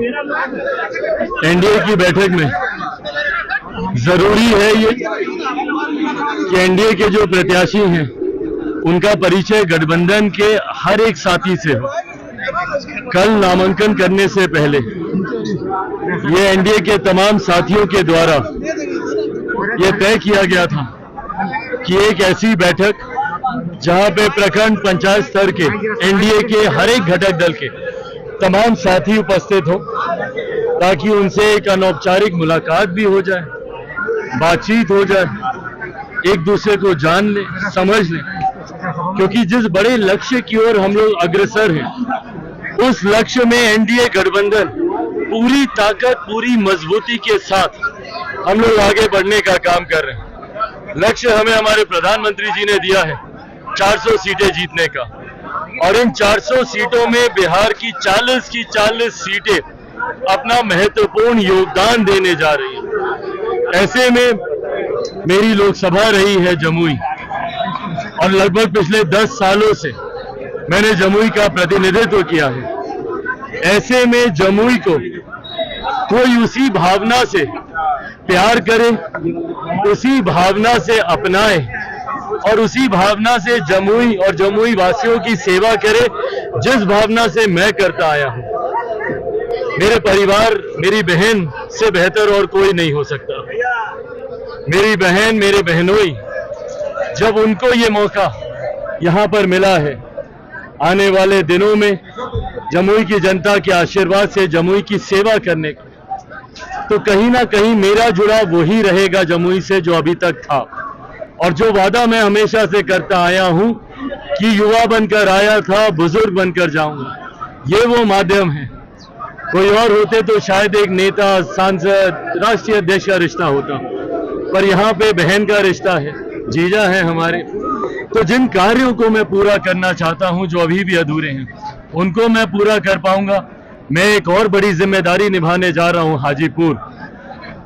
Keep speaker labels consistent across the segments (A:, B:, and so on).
A: NDA की बैठक में जरूरी है ये कि एनडीए के जो प्रत्याशी हैं उनका परिचय गठबंधन के हर एक साथी से हो। कल नामांकन करने से पहले ये एनडीए के तमाम साथियों के द्वारा ये तय किया गया था कि एक ऐसी बैठक जहां पे प्रखंड पंचायत स्तर के एनडीए के हर एक घटक दल के तमाम साथी उपस्थित हो, ताकि उनसे एक अनौपचारिक मुलाकात भी हो जाए, बातचीत हो जाए, एक दूसरे को जान ले, समझ ले। क्योंकि जिस बड़े लक्ष्य की ओर हम लोग अग्रसर हैं, उस लक्ष्य में एनडीए गठबंधन पूरी ताकत, पूरी मजबूती के साथ हम लोग आगे बढ़ने का काम कर रहे हैं। लक्ष्य हमें हमारे प्रधानमंत्री जी ने दिया है 400 सीटें जीतने का, और इन 400 सीटों में बिहार की 40 सीटें अपना महत्वपूर्ण योगदान देने जा रही है। ऐसे में मेरी लोकसभा रही है जमुई, और लगभग पिछले 10 सालों से मैंने जमुई का प्रतिनिधित्व किया है। ऐसे में जमुई को कोई उसी भावना से प्यार करे, उसी भावना से अपनाए, और उसी भावना से जमुई और जमुई वासियों की सेवा करे जिस भावना से मैं करता आया हूं। मेरे परिवार, मेरी बहन से बेहतर और कोई नहीं हो सकता। मेरी बहन, मेरे बहनोई, जब उनको ये मौका यहां पर मिला है, आने वाले दिनों में जमुई की जनता के आशीर्वाद से जमुई की सेवा करने का, तो कहीं ना कहीं मेरा जुड़ाव वही रहेगा जमुई से जो अभी तक था। और जो वादा मैं हमेशा से करता आया हूं कि युवा बनकर आया था, बुजुर्ग बनकर जाऊंगा, ये वो माध्यम है। कोई और होते तो शायद एक नेता, सांसद, राष्ट्रीय अध्यक्ष का रिश्ता होता, पर यहाँ पे बहन का रिश्ता है, जीजा है हमारे। तो जिन कार्यों को मैं पूरा करना चाहता हूं, जो अभी भी अधूरे हैं, उनको मैं पूरा कर पाऊंगा। मैं एक और बड़ी जिम्मेदारी निभाने जा रहा हूं, हाजीपुर,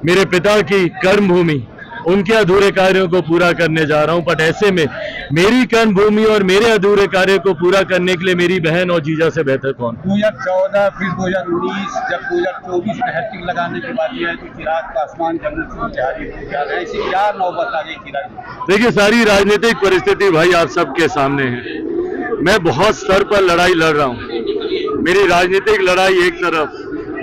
A: मेरे पिता की कर्मभूमि, उनके अधूरे कार्यों को पूरा करने जा रहा हूं। बट ऐसे में मेरी कर्मभूमि और मेरे अधूरे कार्य को पूरा करने के लिए मेरी बहन और जीजा से बेहतर कौन।
B: 2014 फिर 2019, जब 2024 में हैट्रिक लगाने के बाद यह है कि चिराग पासवान जम्मू से हाजीपुर जा रहे हैं, इसी क्या नौबत आ गई चिराग? देखिए,
A: सारी राजनीतिक परिस्थिति भाई आप सबके सामने है। मैं बहुत स्तर पर लड़ाई लड़ रहा हूँ। मेरी राजनीतिक लड़ाई एक तरफ,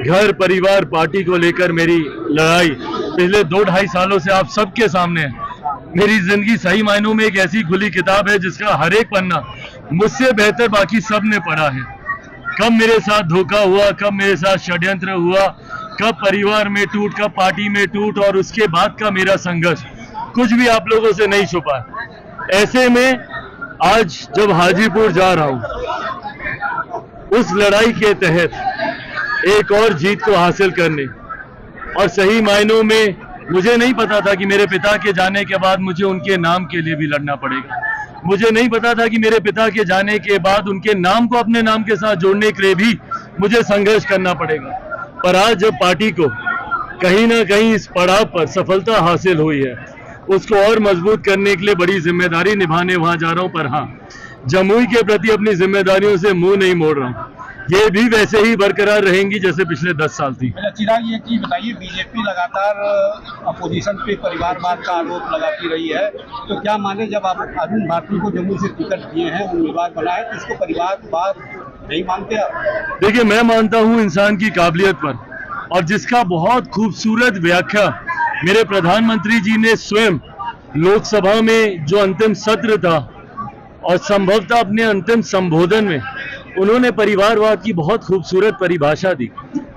A: घर परिवार पार्टी को लेकर मेरी लड़ाई पिछले 2-2.5 सालों से आप सबके सामने है। मेरी जिंदगी सही मायनों में एक ऐसी खुली किताब है जिसका हर एक पन्ना मुझसे बेहतर बाकी सब ने पढ़ा है। कब मेरे साथ धोखा हुआ, कब मेरे साथ षड्यंत्र हुआ, कब परिवार में टूट, कब पार्टी में टूट, और उसके बाद का मेरा संघर्ष कुछ भी आप लोगों से नहीं छुपा। ऐसे में आज जब हाजीपुर जा रहा हूं, उस लड़ाई के तहत एक और जीत को हासिल करने, और सही मायनों में मुझे नहीं पता था कि मेरे पिता के जाने के बाद मुझे उनके नाम के लिए भी लड़ना पड़ेगा। मुझे नहीं पता था कि मेरे पिता के जाने के बाद उनके नाम को अपने नाम के साथ जोड़ने के लिए भी मुझे संघर्ष करना पड़ेगा। पर आज जब पार्टी को कहीं ना कहीं इस पड़ाव पर सफलता हासिल हुई है, उसको और मजबूत करने के लिए बड़ी जिम्मेदारी निभाने वहां जा रहा हूं। पर हाँ, जमुई के प्रति अपनी जिम्मेदारियों से मुंह नहीं मोड़ रहा हूं। ये भी वैसे ही बरकरार रहेंगी जैसे पिछले 10 साल थी।
B: चिराग, ये चीज बताइए, बीजेपी लगातार अपोजिशन पे परिवारवाद का आरोप लगाती रही है, तो क्या माने जब आप अरुण भारती को जम्मू से टिकट दिए हैं, उम्मीदवार बनाए, तो इसको परिवारवाद नहीं मानते आप?
A: देखिए, मैं मानता हूँ इंसान की काबिलियत पर, और जिसका बहुत खूबसूरत व्याख्या मेरे प्रधानमंत्री जी ने स्वयं लोकसभा में जो अंतिम सत्र था, और संभवतः अपने अंतिम संबोधन में उन्होंने परिवारवाद की बहुत खूबसूरत परिभाषा दी।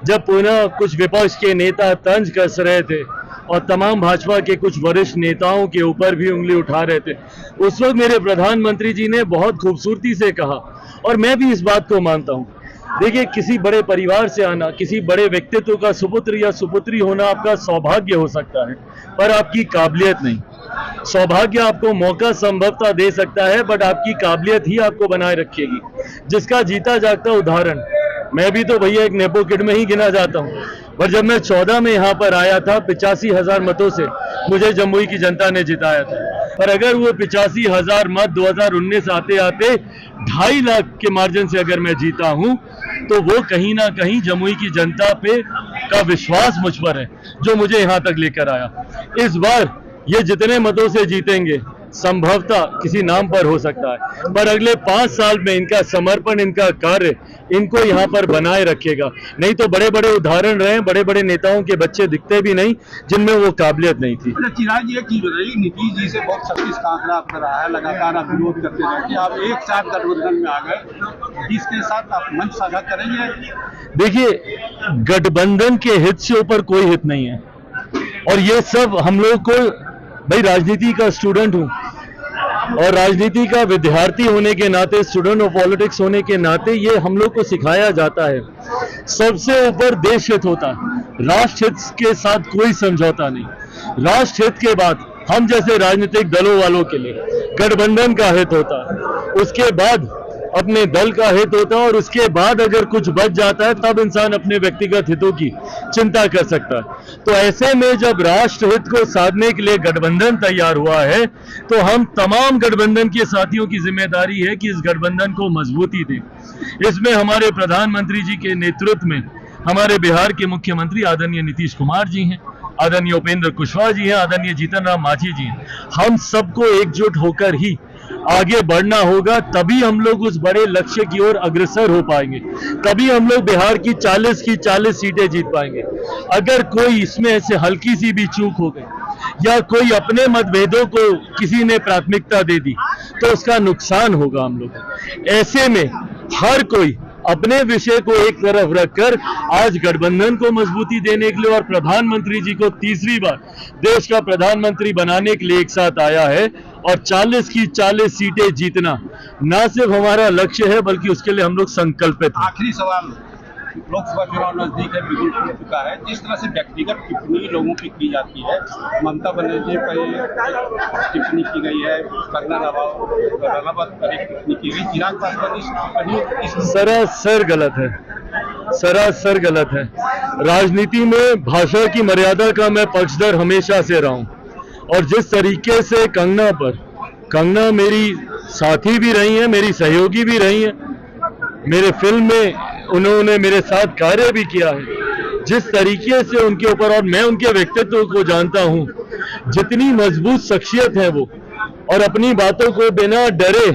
A: जब पुनः कुछ विपक्ष के नेता तंज कस रहे थे और तमाम भाजपा के कुछ वरिष्ठ नेताओं के ऊपर भी उंगली उठा रहे थे, उस वक्त मेरे प्रधानमंत्री जी ने बहुत खूबसूरती से कहा, और मैं भी इस बात को मानता हूँ। देखिए, किसी बड़े परिवार से आना, किसी बड़े व्यक्तित्व का सुपुत्र या सुपुत्री होना आपका सौभाग्य हो सकता है, पर आपकी काबिलियत नहीं। सौभाग्य आपको मौका संभवतः दे सकता है, बट आपकी काबिलियत ही आपको बनाए रखेगी। जिसका जीता जागता उदाहरण, मैं भी तो भैया एक नेपो किड में ही गिना जाता हूँ, पर जब मैं 14 में यहाँ पर आया था, 85,000 मतों से मुझे जमुई की जनता ने जिताया था। पर अगर वो 85,000 मत 2019 आते आते 2.5 लाख के मार्जिन से अगर मैं जीता हूं, तो वो कहीं ना कहीं जमुई की जनता पे का विश्वास मुझ पर है, जो मुझे यहां तक लेकर आया। इस बार ये जितने मतों से जीतेंगे संभवतः किसी नाम पर हो सकता है, पर अगले 5 साल में इनका समर्पण, इनका कार्य इनको यहाँ पर बनाए रखेगा। नहीं तो बड़े बड़े उदाहरण रहे, बड़े बड़े नेताओं के बच्चे दिखते भी नहीं जिनमें वो काबिलियत नहीं थी।
B: चिराग जी, एक चीज बताइए, नीतीश जी से बहुत छत्तीस का आंकड़ा आपका रहा है, लगातार आप विरोध करते रहते, आप एक साथ गठबंधन में आ गए, जिसके साथ आप मंच साझा करेंगे?
A: देखिए, गठबंधन के हित से ऊपर कोई हित नहीं है, और ये सब हम लोग को, भाई राजनीति का स्टूडेंट हूं और राजनीति का विद्यार्थी होने के नाते, स्टूडेंट ऑफ पॉलिटिक्स होने के नाते, ये हम लोग को सिखाया जाता है सबसे ऊपर देश हित होता है, राष्ट्र हित के साथ कोई समझौता नहीं। राष्ट्र हित के बाद हम जैसे राजनीतिक दलों वालों के लिए गठबंधन का हित होता है, उसके बाद अपने दल का हित होता है, और उसके बाद अगर कुछ बच जाता है तब इंसान अपने व्यक्तिगत हितों की चिंता कर सकता है। तो ऐसे में जब राष्ट्र हित को साधने के लिए गठबंधन तैयार हुआ है, तो हम तमाम गठबंधन के साथियों की जिम्मेदारी है कि इस गठबंधन को मजबूती दें। इसमें हमारे प्रधानमंत्री जी के नेतृत्व में हमारे बिहार के मुख्यमंत्री आदरणीय नीतीश कुमार जी हैं, आदरणीय उपेंद्र कुशवाहा जी हैं, आदरणीय जीतन राम मांझी जी हैं। हम सबको एकजुट होकर ही आगे बढ़ना होगा, तभी हम लोग उस बड़े लक्ष्य की ओर अग्रसर हो पाएंगे, तभी हम लोग बिहार की 40 की 40 सीटें जीत पाएंगे। अगर कोई इसमें से हल्की सी भी चूक हो गई या कोई अपने मतभेदों को किसी ने प्राथमिकता दे दी, तो उसका नुकसान होगा हम लोग। ऐसे में हर कोई अपने विषय को एक तरफ रखकर आज गठबंधन को मजबूती देने के लिए और प्रधानमंत्री जी को तीसरी बार देश का प्रधानमंत्री बनाने के लिए एक साथ आया है, और 40 की 40 सीटें जीतना ना सिर्फ हमारा लक्ष्य है, बल्कि उसके लिए हम लोग संकल्पित हैं।
B: आखिरी सवाल, लोकसभा चुनाव नजदीक है, बिल्कुल खुल चुका है, जिस तरह से व्यक्तिगत टिप्पणी लोगों की की ममता बनर्जी पर टिप्पणी की गई है, कंगना रनावत पर एक टिप्पणी की गई, चिराग पासवान इस टिप्पणी
A: सरासर गलत है, सरासर गलत है। राजनीति में भाषा की मर्यादा का मैं पक्षधर हमेशा से रहा हूं, और जिस तरीके से कंगना मेरी साथी भी रही है, मेरी सहयोगी भी रही है, मेरे फिल्म में उन्होंने मेरे साथ कार्य भी किया है, जिस तरीके से उनके ऊपर, और मैं उनके व्यक्तित्व को जानता हूं, जितनी मजबूत शख्सियत है वो, और अपनी बातों को बिना डरे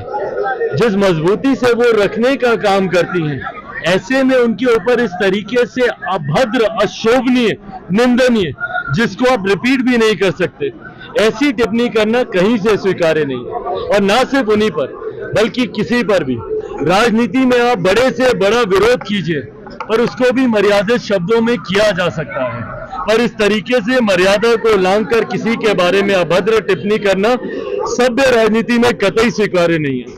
A: जिस मजबूती से वो रखने का काम करती हैं, ऐसे में उनके ऊपर इस तरीके से अभद्र, अशोभनीय, निंदनीय, जिसको आप रिपीट भी नहीं कर सकते, ऐसी टिप्पणी करना कहीं से स्वीकार्य नहीं है। और ना सिर्फ उन्हीं पर, बल्कि किसी पर भी। राजनीति में आप बड़े से बड़ा विरोध कीजिए, पर उसको भी मर्यादित शब्दों में किया जा सकता है, पर इस तरीके से मर्यादा को लांघकर किसी के बारे में अभद्र टिप्पणी करना सभ्य राजनीति में कतई स्वीकार्य नहीं है।